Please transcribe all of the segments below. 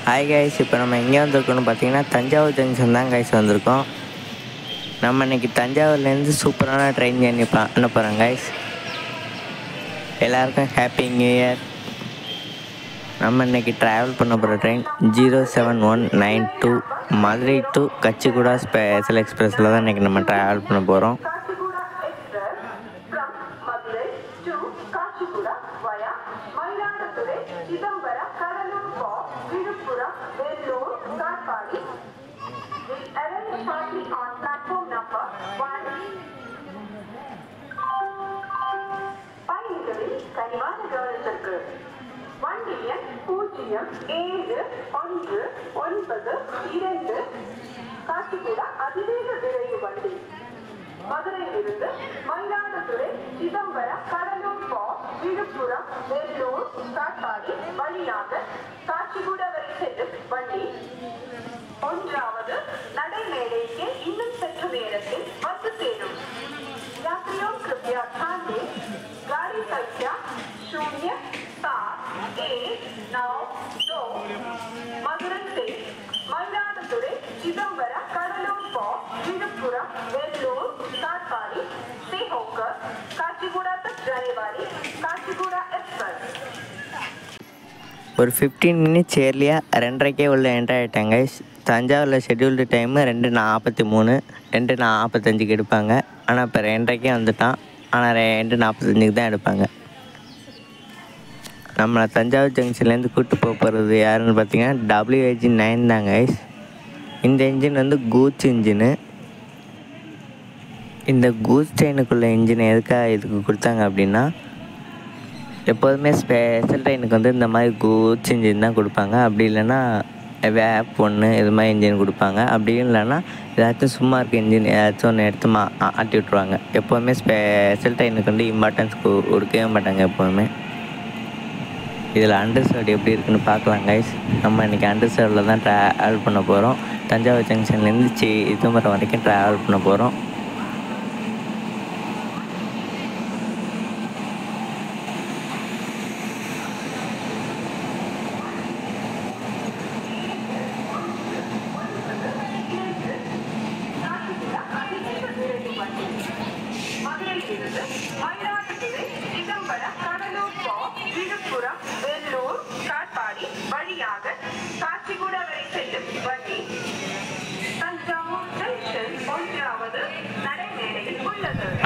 Hi guys, இப்போ நம்ம எங்கே வந்திருக்கோம்னு பார்த்தீங்கன்னா தஞ்சாவூர் ஜங்ஷன் தான் கைஸ் வந்திருக்கோம். நம்ம இன்றைக்கி தஞ்சாவூர்லேருந்து சூப்பரான ட்ரெயின் ஜர்னி பண்ண போகிறோம் கைஸ். எல்லாருக்கும் ஹாப்பி நியூ இயர். நம்ம இன்றைக்கி ட்ராவல் பண்ண போகிற train 07192 Madurai to Kacheguda special எக்ஸ்பிரஸில் தான் இன்றைக்கி நம்ம ட்ராவல் பண்ண போகிறோம். காச்சிகுடா அதிவேக விரைவு வண்டி மதுரையிலிருந்து மயிலாடுதுறை சிதம்பரம் கடலூர் விழுப்புரம் வேலூர் காட்பாடி வழியாக காச்சிகுடா வரை செல்லும் வண்டி. ஒன்றாவது நடைமேடைக்கு இன்னும் சற்று நேரத்தில் வந்து சேரும். यात्रियों कृपया ध्यान दें, गाड़ी संख्या 0792 मदुरै से मयिलादुतुरै चिदंबरम கடலூர் विழுப்புரம் वेल्लूर काटपाड़ी से होकर काचीगुड़ा तक जाने वाली काचीगुड़ा एक्सप्रेस ஒரு 15 மினிட்ஸ் ஏர்லியாக 2:30 உள்ள என்ட்ரு ஆகிட்டாங்க கைஸ். தஞ்சாவூரில் ஷெட்யூல்டு டைமு 2:43 2:45 எடுப்பாங்க. ஆனால் இப்போ 2:30 வந்துட்டான். ஆனால் 2:45 தான் எடுப்பாங்க. நம்மளை தஞ்சாவூர் ஜங்ஷன்லேருந்து கூப்பிட்டு போகிறது யாருன்னு பார்த்தீங்கன்னா WAG9 தான் கைஸ். இந்த இன்ஜின் வந்து கூட்ஸ் இன்ஜினு. இந்த கூட்ஸ் ட்ரெயினுக்குள்ள இன்ஜின் எதுக்காக இதுக்கு கொடுத்தாங்க அப்படின்னா, எப்போதுமே ஸ்பெஷல் ட்ரெயினுக்கு வந்து இந்த மாதிரி கூட்ஸ் இன்ஜின் தான் கொடுப்பாங்க. அப்படி இல்லைன்னா வேப் ஒன்று இது மாதிரி இன்ஜின் கொடுப்பாங்க. அப்படி இல்லைன்னா ஏதாச்சும் சும்மா இருக்க இன்ஜின் ஏதாச்சும் ஒன்று எடுத்து ஆட்டி விட்ருவாங்க. எப்போதுமே ஸ்பெஷல் ட்ரெயினுக்கு வந்து இம்பார்ட்டன்ஸ் கொடுக்கவே மாட்டாங்க எப்போதுமே. இதில் அண்டர்சர்வ்டு எப்படி இருக்குன்னு பார்க்கலாம் கைஸ். நம்ம இன்றைக்கி அண்டர்சர்வில் தான் ட்ராவல் பண்ண போகிறோம். தஞ்சாவூர் ஜங்ஷன்லேருந்து சிதம்பரம் வரைக்கும் ட்ராவல் பண்ண போகிறோம்.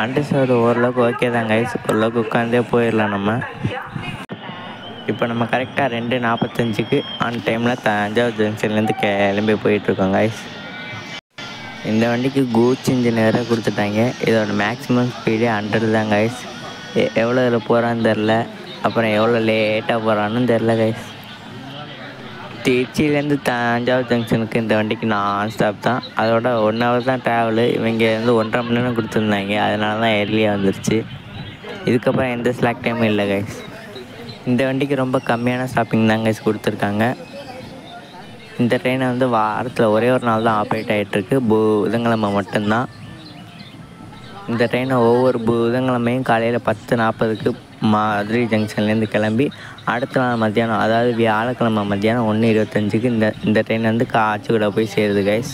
அண்டர்சர்வ்டு ஓரளவுக்கு ஓகே தான் கைஸ். ஓரளவுக்கு உட்காந்தே போயிடலாம் நம்ம. இப்போ நம்ம கரெக்டாக 2:45 ஆன் டைமில் தஞ்சாவூர் ஜங்ஷன்லேருந்து கிளம்பி போயிட்டுருக்கோம் கைஸ். இந்த வண்டிக்கு கூட்ஸ் இன்ஜின் வேறு கொடுத்துட்டாங்க. இதோட மேக்ஸிமம் ஸ்பீடே 100 தான் கைஸ். எவ்வளோ இதில் போகிறான்னு தெரில, அப்புறம் எவ்வளோ லேட்டாக போகிறான்னு தெரில கைஸ். திருச்சியிலேருந்து தஞ்சாவூர் ஜங்ஷனுக்கு இந்த வண்டிக்கு நான் ஸ்டாப் தான். அதோட 1 ஹவர் தான் ட்ராவலு. இவங்க வந்து 1.5 மணி நேரம் கொடுத்துருந்தாங்க. அதனால தான் ஏர்லியாக வந்துருச்சு. இதுக்கப்புறம் எந்த ஸ்லாக் டைமும் இல்லை கைஸ். இந்த வண்டிக்கு ரொம்ப கம்மியான ஸ்டாப்பிங் தான் கைஸ் கொடுத்துருக்காங்க. இந்த ட்ரெயினை வந்து வாரத்தில் ஒரே ஒரு நாள் தான் ஆப்ரேட் ஆகிட்டுருக்கு, புதன்கிழமை மட்டும்தான். இந்த ட்ரெயினை ஒவ்வொரு புதன்கிழமையும் காலையில் 10:40க்கு மதுரை ஜங்ஷன்லேருந்து கிளம்பி அடுத்த நாள் மத்தியானம், அதாவது வியாழக்கிழமை மத்தியானம் 1:25க்கு இந்த ட்ரெயின் வந்து காச்சிகுடா போய் சேருது கைஸ்.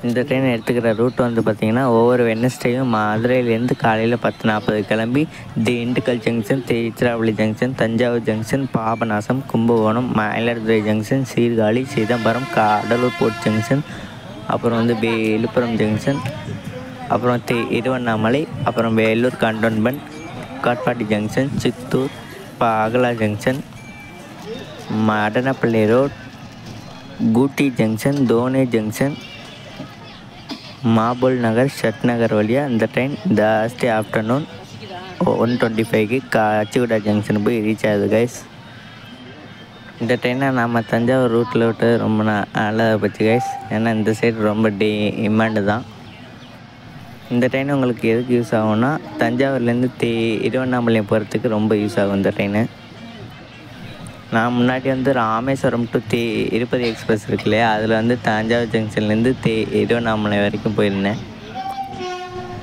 இந்த ட்ரெயின் எடுத்துக்கிற ரூட் வந்து பார்த்திங்கன்னா ஒவ்வொரு வெட்னஸ்டேயும் மதுரையிலேருந்து காலையில் 10:40 கிளம்பி Dindigul junction, Tiruchirappalli junction, Thanjavur junction, Papanasam, Kumbakonam, Mayiladuthurai junction, Sirkazhi, Chidambaram, Cuddalore port junction, அப்புறம் வந்து விழுப்புரம் ஜங்ஷன், அப்புறம் திருவண்ணாமலை, அப்புறம் Vellore cantonment, Katpadi junction, Chittoor, Pakala junction, Madanapalle road, Gooty junction, Dhone junction, Mahbubnagar, Shadnagar வழியாக இந்த ட்ரெயின் தர்ஸ்டே ஆஃப்டர்நூன் 1:25க்கு காச்சிகுடா ஜங்ஷன் போய் ரீச் ஆகுது கைஸ். இந்த ட்ரெயினை நம்ம தஞ்சாவூர் ரூட்டில் விட்டு ரொம்ப நல்லதாக போச்சு கைஸ். ஏன்னா இந்த சைடு ரொம்ப டிமாண்டு தான். இந்த ட்ரெயின் உங்களுக்கு எதுக்கு யூஸ் ஆகும்னா, தஞ்சாவூர்லேருந்து திருவண்ணாமலை போகிறதுக்கு ரொம்ப யூஸ் ஆகும் இந்த ட்ரெயின். நான் முன்னாடி வந்து ராமேஸ்வரம் டு திருப்பதி எக்ஸ்பிரஸ் இருக்கு இல்லையா, அதில் வந்து தஞ்சாவூர் ஜங்ஷன்லேருந்து திருவண்ணாமலை வரைக்கும் போயிருந்தேன்.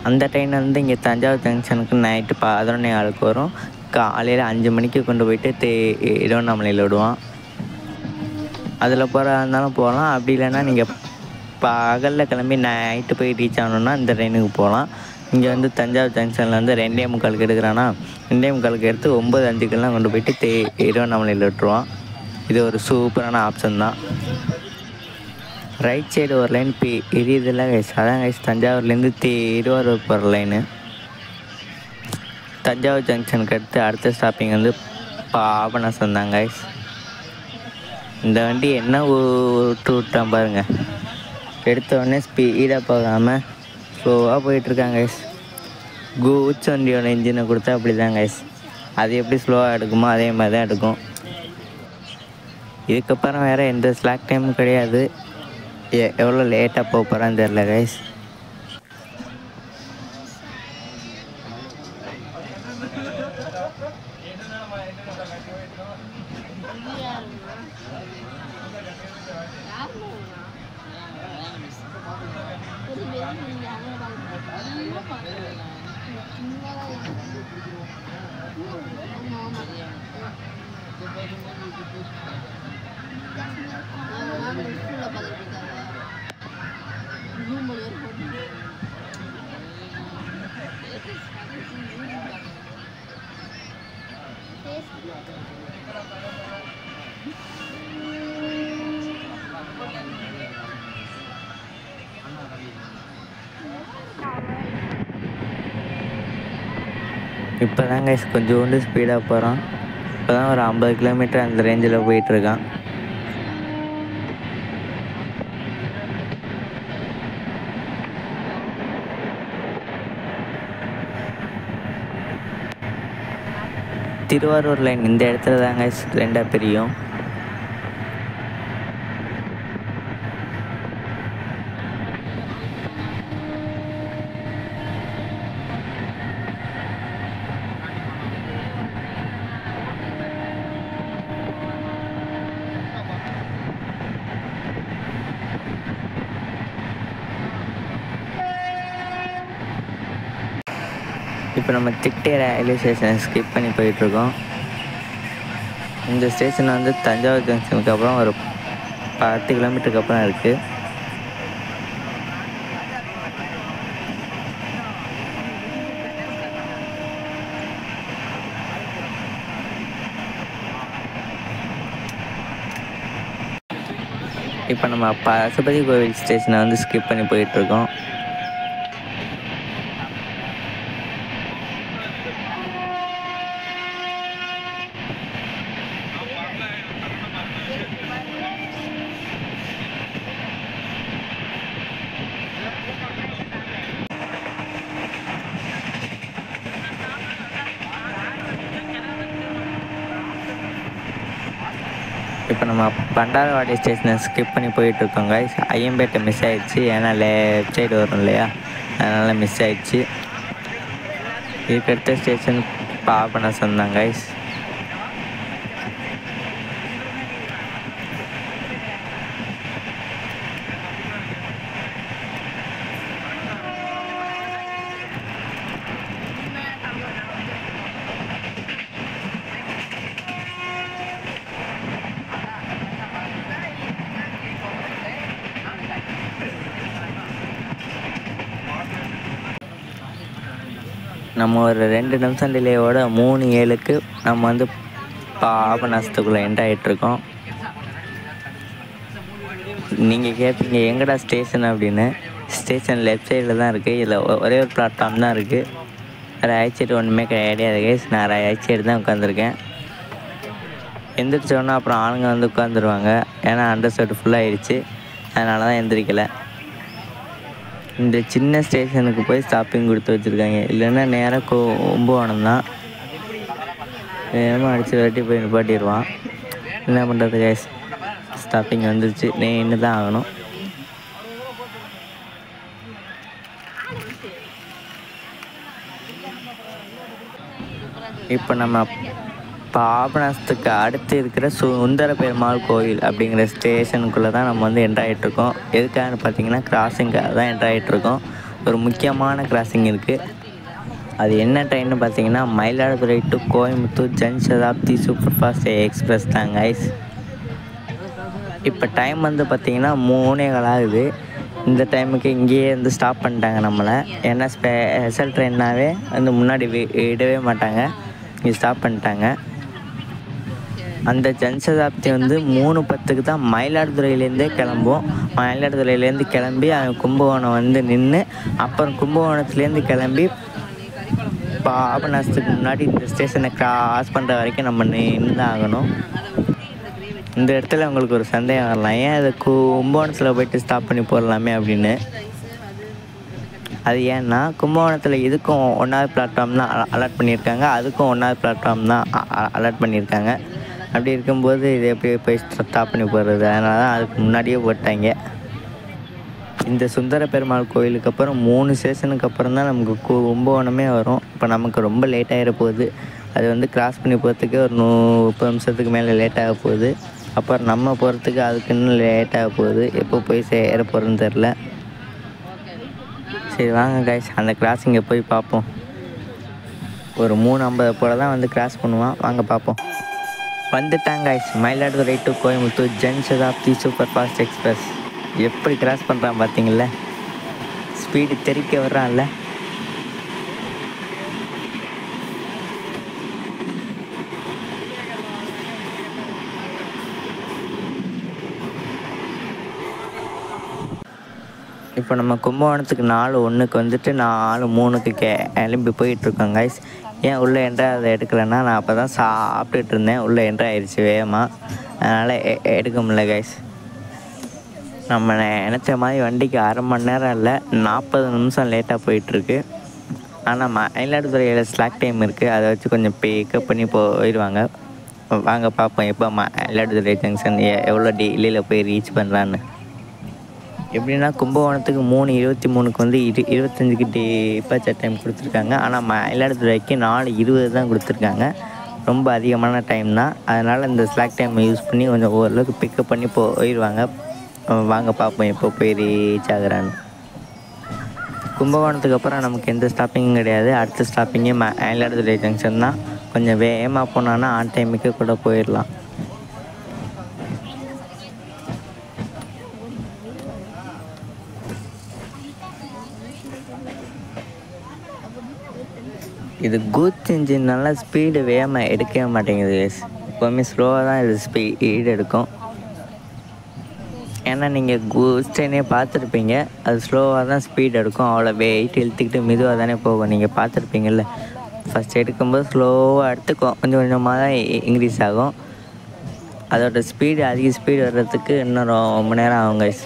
அந்த ட்ரெயின் வந்து இங்கே தஞ்சாவூர் ஜங்ஷனுக்கு நைட்டு 11:15 வரும். காலையில் 5 மணிக்கு கொண்டு போயிட்டு திருவண்ணாமலையில் விடுவான். அதில் போகிறதா இருந்தாலும் போகலாம். அப்படி இல்லைன்னா நீங்கள் பகலில் கிளம்பி நைட்டு போய் ரீச் ஆகணுன்னா இந்த ட்ரெயினுக்கு போகலாம். இங்கே வந்து தஞ்சாவூர் ஜங்ஷனில் வந்து 2:45க்கு எடுக்கிறான்னா 2:45க்கு எடுத்து 9:05க்கெல்லாம் கொண்டு போயிட்டு திருவண்ணாமலையில் விட்டுருவான். இது ஒரு சூப்பரான ஆப்ஷன் தான். ரைட் சைடு ஒரு லைன் எரியுதில்ல கைஸ், அதான் கைஸ் தஞ்சாவூர்லேருந்து திருவாரூர் போகிற லைனு. தஞ்சாவூர் ஜங்ஷனுக்கு அடுத்த ஸ்டாப்பிங் வந்து பாபநாசம் தான் கைஸ். இந்த வண்டி என்ன விட்டான் பாருங்கள். எடுத்த உடனே ஸ்பீடாக போகாமல் ஸ்லோவாக போயிட்டுருக்காங்க கைஸ். கூட்ஸ் வண்டியோட இன்ஜினை கொடுத்தா அப்படி தான் கைஸ். அது எப்படி ஸ்லோவாக எடுக்குமோ அதே மாதிரி தான் எடுக்கும். இதுக்கப்புறம் வேறு எந்த ஸ்லாக் டைமும் கிடையாது. எவ்வளோ லேட்டாக போக போகிறான்னு தெரில கைஸ். இப்போ தான் கைஸ் கொஞ்சோண்டு ஸ்பீடாக போகிறான். இப்போ தான் ஒரு 50 கிலோமீட்டர் அந்த ரேஞ்சில் போயிட்டுருக்கான். திருவாரூர் லைன் இந்த இடத்துல தான் கைஸ் 2 பிரியும். இப்போ நம்ம திட்டை ரயில்வே ஸ்டேஷனை ஸ்கிப் பண்ணி போயிட்டுருக்கோம். இந்த ஸ்டேஷன் வந்து தஞ்சாவூர் ஜங்ஷனுக்கு அப்புறம் ஒரு 10 கிலோமீட்டருக்கு அப்புறம் இருக்குது. இப்போ நம்ம பசுபதி கோவில் ஸ்டேஷனை வந்து ஸ்கிப் பண்ணி போயிட்டுருக்கோம். இப்போ நம்ம பண்டாரவாடி ஸ்டேஷனை ஸ்கிப் பண்ணி போயிட்டுருக்கோம் கைஸ். ஐயம்பேட்டை மிஸ் ஆகிடுச்சு, ஏன்னா லெஃப்ட் சைடு வரும் இல்லையா, அதனால் மிஸ் ஆகிடுச்சு. இதுக்கடுத்த ஸ்டேஷன் பாபநாசம் தான் கைஸ். நம்ம ஒரு 2 நிமிஷம் டிலேயோட 3:07க்கு நம்ம வந்து பாபநாசத்துக்குள்ளே என்ட்ராகிட்ருக்கோம். நீங்கள் கேட்பீங்க எங்கடா ஸ்டேஷன் அப்படின்னு. ஸ்டேஷன் லெஃப்ட் சைடில் தான் இருக்குது. இதில் ஒரே ஒரு பிளாட்ஃபார்ம் தான் இருக்குது. ரைட் சைடு ஒன்றுமே கிடையாது கைஸ். நான் ரைட் சைடு தான் உட்காந்துருக்கேன். எந்திரிச்சோன்னா அப்புறம் ஆளுங்க வந்து உட்காந்துருவாங்க, ஏன்னா அண்டர் சைடு ஃபுல்லாகிடுச்சு, அதனால தான் எந்திரிக்கலை. இந்த சின்ன ஸ்டேஷனுக்கு போய் ஸ்டாப்பிங் கொடுத்து வச்சுருக்காங்க. இல்லைன்னா நேராக கும்பகோணம் தான். நேரமாக அடித்து விரட்டி போய் நிப்பாட்டிடுவான். என்ன பண்ணுறது கைஸ், ஸ்டாப்பிங் வந்துருச்சு, நின்று தான் ஆகணும். இப்போ நம்ம பாபநாசத்துக்கு அடுத்து இருக்கிற சுந்தர பெருமாள் கோயில் அப்படிங்கிற ஸ்டேஷனுக்குள்ளே தான் நம்ம வந்து என்ட்ராகிட்ருக்கோம். எதுக்காக பார்த்தீங்கன்னா கிராசிங்காக தான் என்ட்ராகிட்ருக்கோம். ஒரு முக்கியமான கிராசிங் இருக்குது. அது என்ன ட்ரெயின்னு பார்த்தீங்கன்னா Mayiladuthurai to Coimbatore Jan Shatabdi super fast express தான் கைஸ். இப்போ டைம் வந்து பார்த்திங்கன்னா 3:15 ஆகுது. இந்த டைமுக்கு இங்கேயே வந்து ஸ்டாப் பண்ணிட்டாங்க நம்மளை. ஏன்னா ஸ்பெஷல் ட்ரெயின்னாவே வந்து முன்னாடி விடவே மாட்டாங்க, இங்கே ஸ்டாப் பண்ணிட்டாங்க. அந்த ஜன்சதாப்தி வந்து 3:10க்கு தான் மயிலாடுதுறையிலேருந்தே கிளம்பும். மயிலாடுதுறையிலேருந்து கிளம்பி கும்பகோணம் வந்து நின்று, அப்புறம் கும்பகோணத்துலேருந்து கிளம்பி பாபநாசத்துக்கு முன்னாடி இந்த ஸ்டேஷனை கிராஸ் பண்ணுற வரைக்கும் நம்ம நின்று தான் ஆகணும். இந்த இடத்துல உங்களுக்கு ஒரு சந்தேகம் வரலாம், ஏன் அது கும்பகோணத்தில் போய்ட்டு ஸ்டாப் பண்ணி போடலாமே அப்படின்னு. அது ஏன்னா கும்பகோணத்தில் இதுக்கும் 1வது பிளாட்ஃபார்ம் தான் அலாட் பண்ணியிருக்காங்க, அதுக்கும் 1வது பிளாட்ஃபார்ம் தான் அலாட் பண்ணியிருக்காங்க. அப்படி இருக்கும்போது இது எப்படி போய் ஸ்டாப் பண்ணி போடுறது, அதனால தான் அதுக்கு முன்னாடியே போட்டாங்க. இந்த சுந்தர பெருமாள் கோயிலுக்கு அப்புறம் 3 ஸ்டேஷனுக்கு அப்புறம் தான் நமக்கு கும்பகோணமே வரும். இப்போ நமக்கு ரொம்ப லேட் ஆகிட போகுது. அது வந்து கிராஸ் பண்ணி போகிறதுக்கு ஒரு 30 நிமிஷத்துக்கு மேலே லேட் ஆக போகுது. அப்புறம் நம்ம போகிறதுக்கு அதுக்கு இன்னும் லேட் ஆக போகுது. எப்போ போய் சேர போகிறோன்னு தெரில. சரி வாங்க கைஸ், அந்த கிராஸிங்கை போய் பார்ப்போம். ஒரு 3:50 போல் தான் வந்து கிராஸ் பண்ணுவான், வாங்க பார்ப்போம். வந்துட்டாங்க guys, Mayiladuthurai to Coimbatore Janshatabdi super fast express. எப்படி கிராஸ் பண்ணுறான் பார்த்தீங்கள, ஸ்பீடு தெறிக்க வர்றான்ல. இப்போ நம்ம கும்பகோணத்துக்கு 4:01க்கு வந்துட்டு 4:03க்கு கிளம்பி போயிட்டுருக்கோம் கைஸ். ஏன் உள்ளே என்ட்ரு அதை எடுக்கலைன்னா, நான் அப்போ தான் சாப்பிட்டுட்டு இருந்தேன், உள்ளே என்ட்ரு ஆயிடுச்சு வேகமாக, அதனால் எடுக்க முடியல கைஸ். நம்ம நினச்ச மாதிரி வண்டிக்கு 1/2 மணி நேரம் இல்லை, 40 நிமிஷம் லேட்டாக போயிட்டுருக்கு. ஆனால் மயிலாடுதுறையில் ஸ்லாக் டைம் இருக்குது, அதை வச்சு கொஞ்சம் பிக்கப் பண்ணி போயிடுவாங்க. வாங்க பார்ப்போம் எப்போ மயிலாடுதுறை ஜங்ஷன் எவ்வளோ டெய்லியில் போய் ரீச் பண்ணுறான்னு. எப்படின்னா கும்பகோணத்துக்கு 3:23க்கு வந்து 25க்கு டிபார்ச்சர் டைம் கொடுத்துருக்காங்க. ஆனால் மயிலாடுதுறைக்கு 4:20 தான் கொடுத்துருக்காங்க. ரொம்ப அதிகமான டைம் தான். அதனால் இந்த ஸ்லாக் டைமை யூஸ் பண்ணி கொஞ்சம் ஓரளவுக்கு பிக்கப் பண்ணி போயிடுவாங்க. வாங்க பார்ப்போம் எப்போ போய் ரீச் ஆகுறான்னு. கும்பகோணத்துக்கு அப்புறம் நமக்கு எந்த ஸ்டாப்பிங்கும் கிடையாது. அடுத்த ஸ்டாப்பிங்கே மயிலாடுதுறை ஜங்ஷன் தான். கொஞ்சம் வேகமாக போனோன்னா ஆன் டைமுக்கு கூட போயிடலாம். இது கூட்ஸ் இன்ஜின்னால ஸ்பீடு வேகமாக எடுக்கவே மாட்டேங்குது. எப்போவுமே ஸ்லோவாக தான் இது ஸ்பீடு எடுக்கும். ஏன்னா நீங்கள் கூட்ஸ் ட்ரெயினே பார்த்துருப்பீங்க, அது ஸ்லோவாக தான் ஸ்பீடு எடுக்கும். அவ்வளோ வெயிட் இழுத்துக்கிட்டு மெதுவாக தானே போகும், நீங்கள் பார்த்துருப்பீங்கள்ல. ஃபஸ்ட் எடுக்கும்போது ஸ்லோவாக எடுத்து கொஞ்சம் கொஞ்சமாக தான் இன்க்ரீஸ் ஆகும். அதோட ஸ்பீடு அதிக ஸ்பீடு வர்றதுக்கு இன்னும் ரொம்ப நேரம் ஆகும் கைஸ்.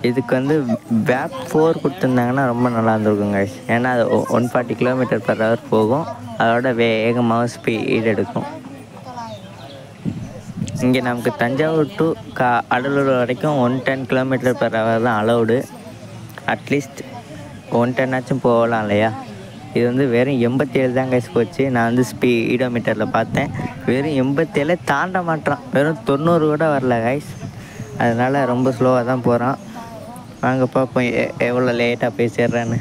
இதுக்கு வந்து வேப் 4 கொடுத்துருந்தாங்கன்னா ரொம்ப நல்லா இருந்திருக்கும் கைஸ். ஏன்னா அது 140 km/h போகும், அதோட வேகமாக ஸ்பீடு எடுக்கும். இங்கே நமக்கு தஞ்சாவூர் டு அடலூர் வரைக்கும் 110 km/h தான் அலௌடு. அட்லீஸ்ட் 110 போகலாம் இல்லையா. இது வந்து வெறும் 87 தான் கைஸ் போச்சு. நான் வந்து ஸ்பீடோமீட்டரில் பார்த்தேன், வெறும் 87 தாண்ட மாட்டான், வெறும் 90 கூட வரல கைஸ். அதனால் ரொம்ப ஸ்லோவாக தான் போகிறான். வாங்க பார்ப்போம் எவ்வளோ லேட்டாக போய் சேர்றான்னு.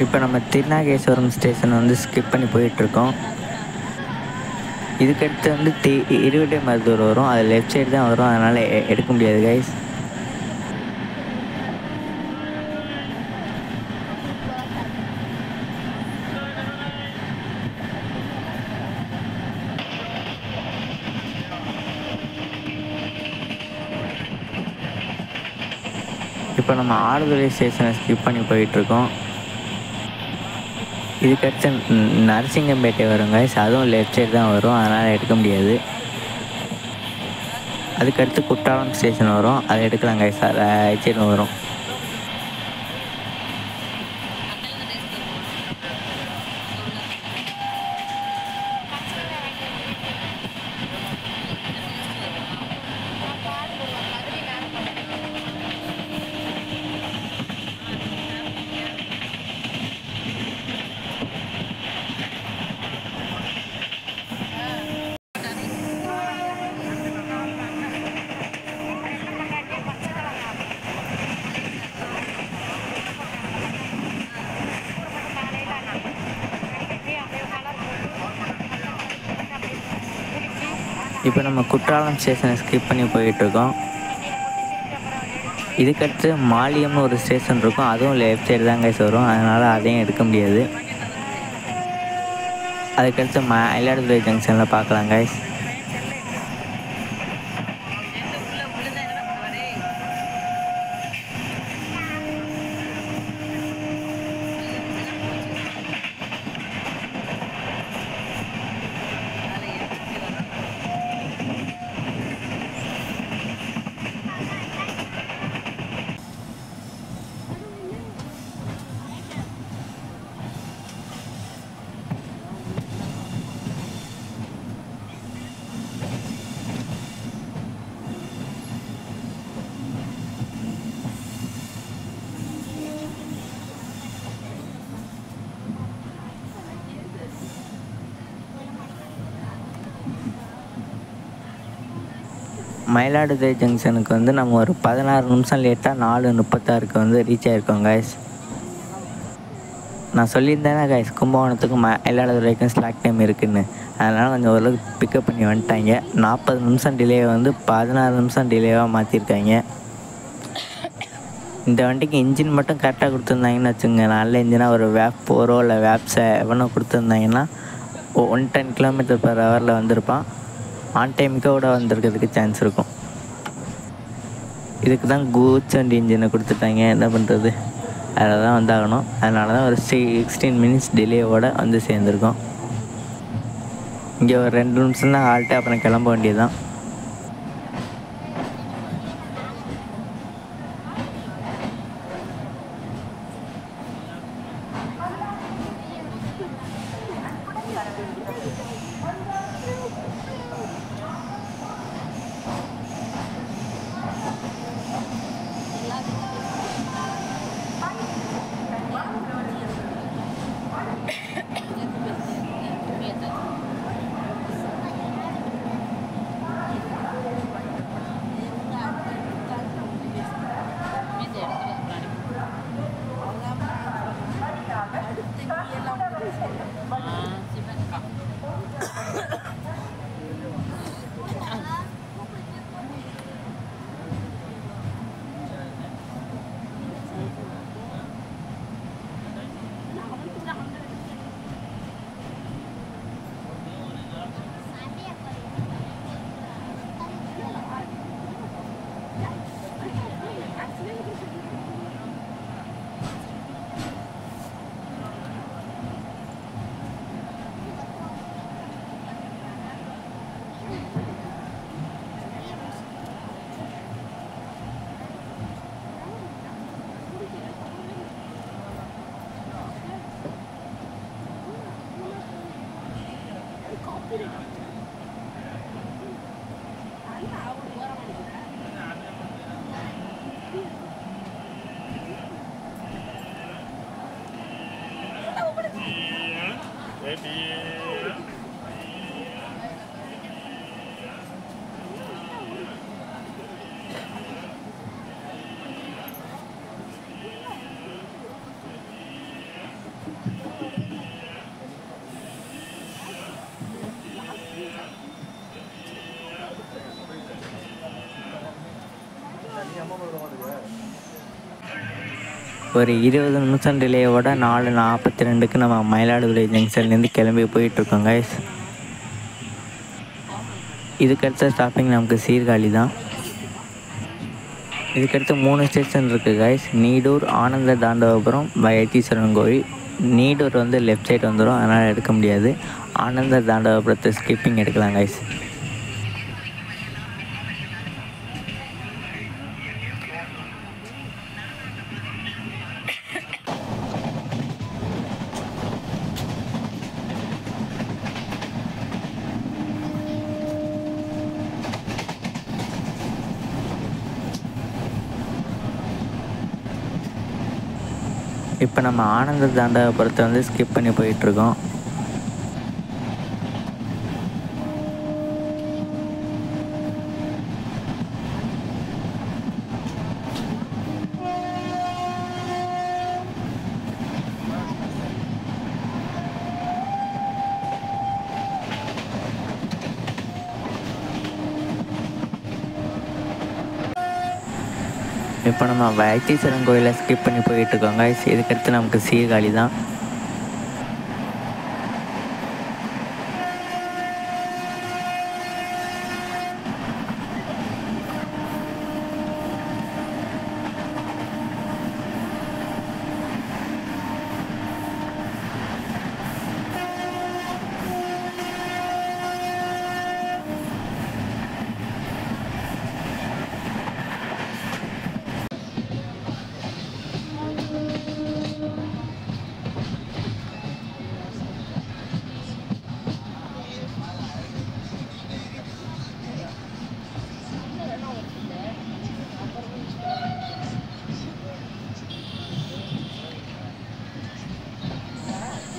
இப்போ நம்ம திருநாகேஸ்வரம் ஸ்டேஷன் வந்து ஸ்கிப் பண்ணி போயிட்டுருக்கோம். இதுக்கடுத்து வந்து இருவிடைமருதூர் வரும், அது லெஃப்ட் சைடு தான் வரும், அதனால் எடுக்க முடியாது கைஸ். இப்போ நம்ம ஆடுதுறை ஸ்டேஷனை ஸ்கிப் பண்ணி போயிட்டுருக்கோம். இதுக்கடுத்து நரசிங்கம்பேட்டை வரும் கைஸ், அதுவும் லெஃப்ட் சைடு தான் வரும், அதனால் எடுக்க முடியாது. அதுக்கடுத்து குற்றாலம் ஸ்டேஷன் வரும், அதை எடுக்கலாம் கைஸ், ரைட் சைடு வரும். இப்போ நம்ம குற்றாலம் ஸ்டேஷனை ஸ்கிப் பண்ணி போயிட்டுருக்கோம். இதுக்கடுத்து மாலியம்னு ஒரு ஸ்டேஷன் இருக்கும், அதுவும் லெஃப்ட் சைடு தான் கைஸ் வரும், அதனால் அதையும் எடுக்க முடியாது. அதுக்கடுத்து மயிலாடுதுறை ஜங்ஷனில் பார்க்கலாம் கைஸ். மயிலாடுதுறை ஜங்ஷனுக்கு வந்து நம்ம ஒரு 16 நிமிஷம் லேட்டாக 4:36க்கு வந்து ரீச் ஆகிருக்கோம் கைஸ். நான் சொல்லியிருந்தேன்னா கைஸ், கும்பகோணத்துக்கும் மயிலாடுதுறைக்கும் ஸ்லாக் டைம் இருக்குதுன்னு, அதனால் கொஞ்சம் ஓரளவுக்கு பிக்கப் பண்ணி வந்துட்டாங்க. 40 நிமிஷம் டிலேவை வந்து 16 நிமிஷம் டிலேவாக மாற்றிருக்காங்க. இந்த வண்டிக்கு இன்ஜின் மட்டும் கரெக்டாக கொடுத்துருந்தாங்கன்னு வச்சுங்க, நல்ல இன்ஜினாக ஒரு வேப் 4 இல்லை வேப் 7 கொடுத்துருந்தாங்கன்னா 110 km/h வந்திருப்பான். ஆன் டைமுக்கு கூட வந்திருக்கிறதுக்கு சான்ஸ் இருக்கும். இதுக்கு தான் கூட்ஸ் அண்ட் இன்ஜினை கொடுத்துட்டாங்க, என்ன பண்ணுறது, அதில் தான் வந்தாகணும். அதனால தான் ஒரு 16 மினிட்ஸ் டிலேவோடு வந்து சேர்ந்துருக்கோம். இங்கே ஒரு 2 நிமிஷம் தான் ஹால்ட்டு, அப்புறம் கிளம்ப வேண்டியது தான். ஒரு 20 நிமிஷம் டிலேயோட 4:42க்கு நம்ம மயிலாடுதுறை ஜங்ஷன்லேருந்து கிளம்பி போயிட்டுருக்கோம் கைஸ். இதுக்கடுத்த ஸ்டாப்பிங் நமக்கு சீர்காழி தான். இதுக்கடுத்து 3 ஸ்டேஷன் இருக்குது கைஸ். நீடூர், ஆனந்த தாண்டவபுரம், வைத்தீஸ்வரன் கோவில். நீடூர் வந்து லெஃப்ட் சைடு வந்துடும், அதனால் எடுக்க முடியாது. ஆனந்த தாண்டவபுரத்தை ஸ்கிப்பிங் எடுக்கலாம் கைஸ். இப்போ நம்ம ஆனந்த தாண்டவபுரத்தை வந்து ஸ்கிப் பண்ணி போயிட்டுருக்கோம். இப்போ நம்ம வைத்தீஸ்வரன் கோயிலை ஸ்கிப் பண்ணி போயிட்டுருக்கோங்க. இதுக்கடுத்து நமக்கு சீர்காழி தான்.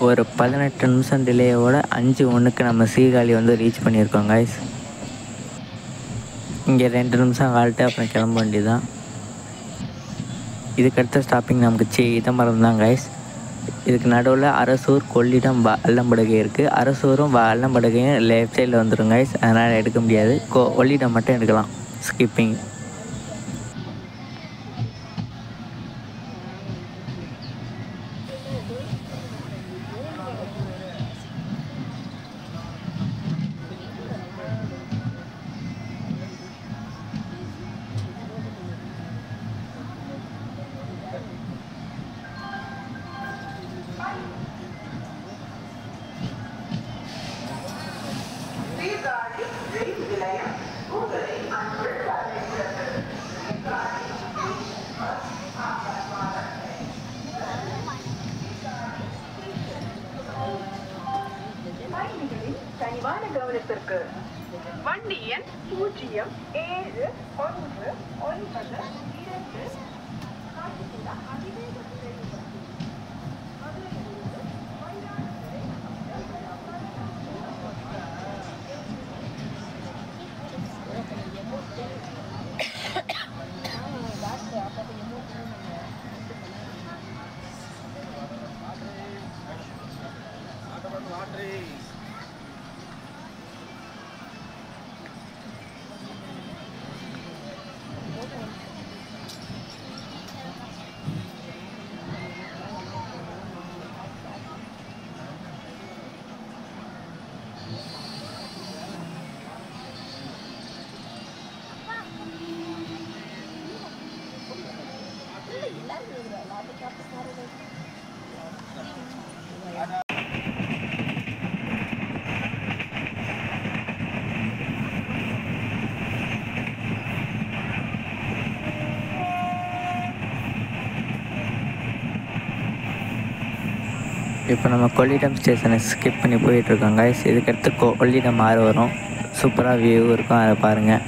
ஒரு 18 நிமிஷம் டிலேயோட 5:01க்கு நம்ம சீர்காழி வந்து ரீச் பண்ணியிருக்கோம் கைஸ். இங்கே 2 நிமிஷம் ஹால்ட்டு, அப்புறம் கிளம்ப வேண்டியதான். இதுக்கடுத்த ஸ்டாப்பிங் நமக்கு சிதம்பரம் தான் கைஸ். இதுக்கு நடுவில் அரசூர், கொள்ளிடம், வல்லம்படுகை இருக்குது. அரசூரும் வல்லம்படுகையும் லெஃப்ட் சைடில் வந்துடும் கைஸ், அதனால் எடுக்க முடியாது. கொள்ளிடம் மட்டும் எடுக்கலாம் ஸ்கிப்பிங். கனிவான கவனத்திற்கு வண்டி எண் 0712 இப்போ நம்ம கொள்ளிடம் ஸ்டேஷனை ஸ்கிப் பண்ணி போயிட்டுருக்கோங்க. இதுக்கடுத்து கொள்ளிடம் ஆறு வரும், சூப்பராக வியூ இருக்கும், அதை பாருங்கள்.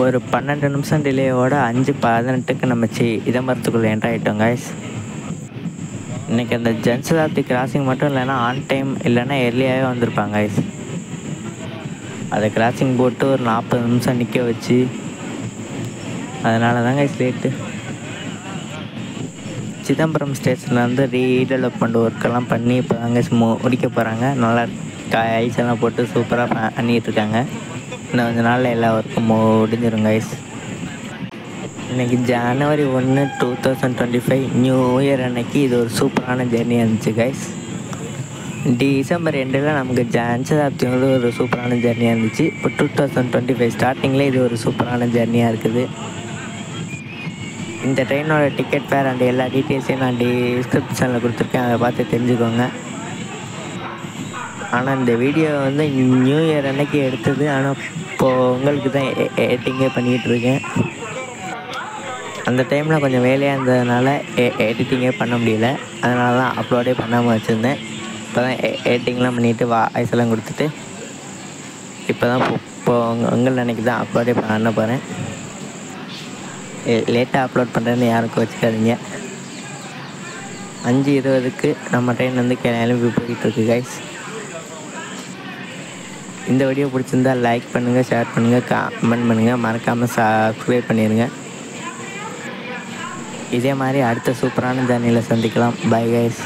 ஒரு 12 நிமிஷம் டிலேயோட 5:18க்கு நம்ம சிதம்பரத்துக்குள்ளே என்ட்ரு ஆகிட்டோம் கைஸ். இன்றைக்கி அந்த ஜன்சதாப்தி கிராசிங் மட்டும் இல்லைன்னா ஆன் டைம் இல்லைன்னா எர்லியாகவே வந்திருப்பாங்க கைஸ். அதை கிராசிங் போட்டு ஒரு 40 நிமிஷம் நிற்க வச்சு அதனால தான் கைஸ் லேட்டு. சிதம்பரம் ஸ்டேஷனில் வந்து ரீடெவலப்மெண்ட் ஒர்க்கெல்லாம் பண்ணி இப்போ தாங்க முடிக்க போகிறாங்க. நல்லா ஐஸ் எல்லாம் போட்டு சூப்பராக பண்ணிகிட்ருக்காங்க. இன்னும் கொஞ்ச நாளில் எல்லா ஒர்க்கும் முடிஞ்சிடும் கைஸ். இன்றைக்கி January 1, 2025 நியூ இயர் அன்னைக்கு இது ஒரு சூப்பரான ஜெர்னியாக இருந்துச்சு கைஸ். டிசம்பர் எண்டில் நமக்கு ஜன்சதாப்தி வந்து ஒரு சூப்பரான ஜெர்னியாக இருந்துச்சு. இப்போ 2025 ஸ்டார்டிங்கில் இது ஒரு சூப்பரான ஜெர்னியாக இருக்குது. இந்த ட்ரெயினோட டிக்கெட் ஃபேர் அண்ட் எல்லா டீட்டெயில்ஸையும் நான் டிஸ்கிரிப்ஷனில் கொடுத்துருக்கேன், அதை பார்த்து தெரிஞ்சுக்கோங்க. ஆனால் இந்த வீடியோ வந்து நியூ இயர் அன்னைக்கு எடுத்தது. ஆனால் இப்போது உங்களுக்கு தான் எடிட்டிங்கே பண்ணிகிட்ருக்கேன். அந்த டைமில் கொஞ்சம் வேலையாக இருந்ததுனால எடிட்டிங்கே பண்ண முடியல. அதனால தான் அப்லோடே பண்ணாமல் வச்சுருந்தேன். இப்போ தான் எடிட்டிங்லாம் பண்ணிவிட்டு வாய்ஸ் எல்லாம் கொடுத்துட்டு இப்போ தான் உங்கள் அன்னைக்கு தான் அப்லோடே பண்ண போகிறேன். லேட்டாக அப்லோட் பண்ணுறேன்னு யாருக்கும் வச்சுக்காதீங்க. 5:20க்கு நம்ம ட்ரெயின் வந்து கிளம்பி போயிட்டுருக்கு கைஸ். இந்த வீடியோ பிடிச்சிருந்தால் லைக் பண்ணுங்கள், ஷேர் பண்ணுங்கள், கமெண்ட் பண்ணுங்கள், மறக்காமல் சப்ஸ்கிரைப் பண்ணிடுங்க. இதே மாதிரி அடுத்த சூப்பரான ஜர்னியில் சந்திக்கலாம். Bye guys.